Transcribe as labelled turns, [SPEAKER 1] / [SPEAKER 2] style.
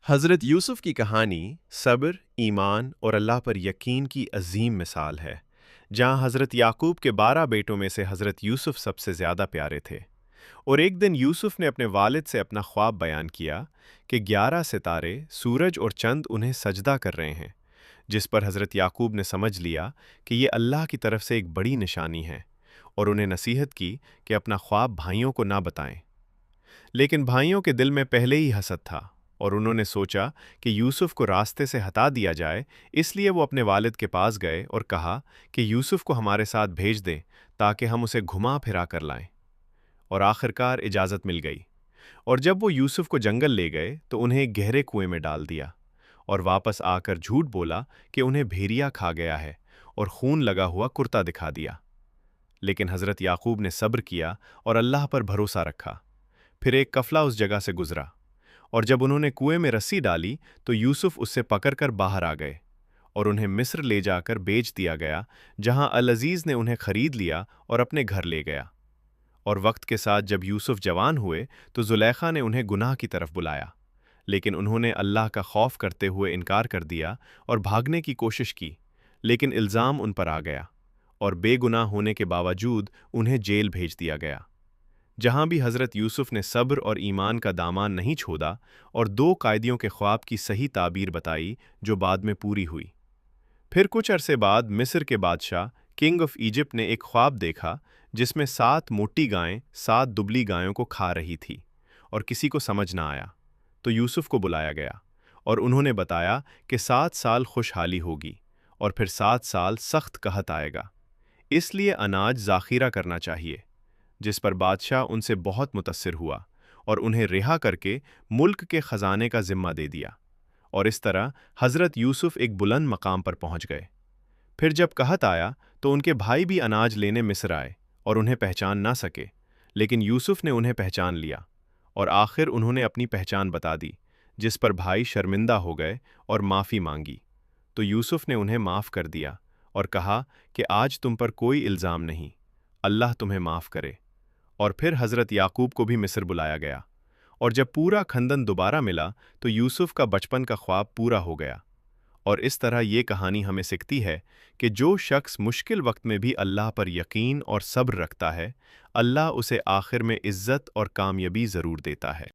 [SPEAKER 1] حضرت یوسف کی کہانی صبر، ایمان اور اللہ پر یقین کی عظیم مثال ہے، جہاں حضرت یعقوب کے 12 بیٹوں میں سے حضرت یوسف سب سے زیادہ پیارے تھے۔ اور ایک دن یوسف نے اپنے والد سے اپنا خواب بیان کیا کہ 11 ستارے، سورج اور چند انہیں سجدہ کر رہے ہیں، جس پر حضرت یعقوب نے سمجھ لیا کہ یہ اللہ کی طرف سے ایک بڑی نشانی ہے، اور انہیں نصیحت کی کہ اپنا خواب بھائیوں کو نہ بتائیں۔ لیکن بھائیوں کے دل میں پہلے ہی حسد تھا، اور انہوں نے سوچا کہ یوسف کو راستے سے ہٹا دیا جائے، اس لیے وہ اپنے والد کے پاس گئے اور کہا کہ یوسف کو ہمارے ساتھ بھیج دیں تاکہ ہم اسے گھما پھرا کر لائیں۔ اور آخرکار اجازت مل گئی، اور جب وہ یوسف کو جنگل لے گئے تو انہیں ایک گہرے کنویں میں ڈال دیا، اور واپس آ کر جھوٹ بولا کہ انہیں بھیڑیا کھا گیا ہے اور خون لگا ہوا کرتا دکھا دیا۔ لیکن حضرت یعقوب نے صبر کیا اور اللہ پر بھروسہ رکھا۔ پھر ایک قافلہ اس جگہ سے گزرا، اور جب انہوں نے کنویں میں رسی ڈالی تو یوسف اس سے پکڑ کر باہر آ گئے، اور انہیں مصر لے جا کر بیچ دیا گیا، جہاں العزیز نے انہیں خرید لیا اور اپنے گھر لے گیا۔ اور وقت کے ساتھ جب یوسف جوان ہوئے تو زلیخا نے انہیں گناہ کی طرف بلایا، لیکن انہوں نے اللہ کا خوف کرتے ہوئے انکار کر دیا اور بھاگنے کی کوشش کی، لیکن الزام ان پر آ گیا، اور بے گناہ ہونے کے باوجود انہیں جیل بھیج دیا گیا۔ جہاں بھی حضرت یوسف نے صبر اور ایمان کا دامان نہیں چھوڑا اور 2 قائدیوں کے خواب کی صحیح تعبیر بتائی جو بعد میں پوری ہوئی۔ پھر کچھ عرصے بعد مصر کے بادشاہ کنگ آف ایجپٹ نے ایک خواب دیکھا جس میں 7 موٹی گائیں 7 دبلی گایوں کو کھا رہی تھی، اور کسی کو سمجھ نہ آیا، تو یوسف کو بلایا گیا، اور انہوں نے بتایا کہ 7 سال خوشحالی ہوگی اور پھر 7 سال سخت قحط آئے گا، اس لیے اناج ذخیرہ کرنا چاہیے، جس پر بادشاہ ان سے بہت متاثر ہوا اور انہیں رہا کر کے ملک کے خزانے کا ذمہ دے دیا۔ اور اس طرح حضرت یوسف ایک بلند مقام پر پہنچ گئے۔ پھر جب قحط آیا تو ان کے بھائی بھی اناج لینے مصر آئے اور انہیں پہچان نہ سکے، لیکن یوسف نے انہیں پہچان لیا، اور آخر انہوں نے اپنی پہچان بتا دی، جس پر بھائی شرمندہ ہو گئے اور معافی مانگی۔ تو یوسف نے انہیں معاف کر دیا اور کہا کہ آج تم پر کوئی الزام نہیں، اللہ تمہیں معاف کرے۔ اور پھر حضرت یعقوب کو بھی مصر بلایا گیا، اور جب پورا خاندان دوبارہ ملا تو یوسف کا بچپن کا خواب پورا ہو گیا۔ اور اس طرح یہ کہانی ہمیں سکھتی ہے کہ جو شخص مشکل وقت میں بھی اللہ پر یقین اور صبر رکھتا ہے، اللہ اسے آخر میں عزت اور کامیابی ضرور دیتا ہے۔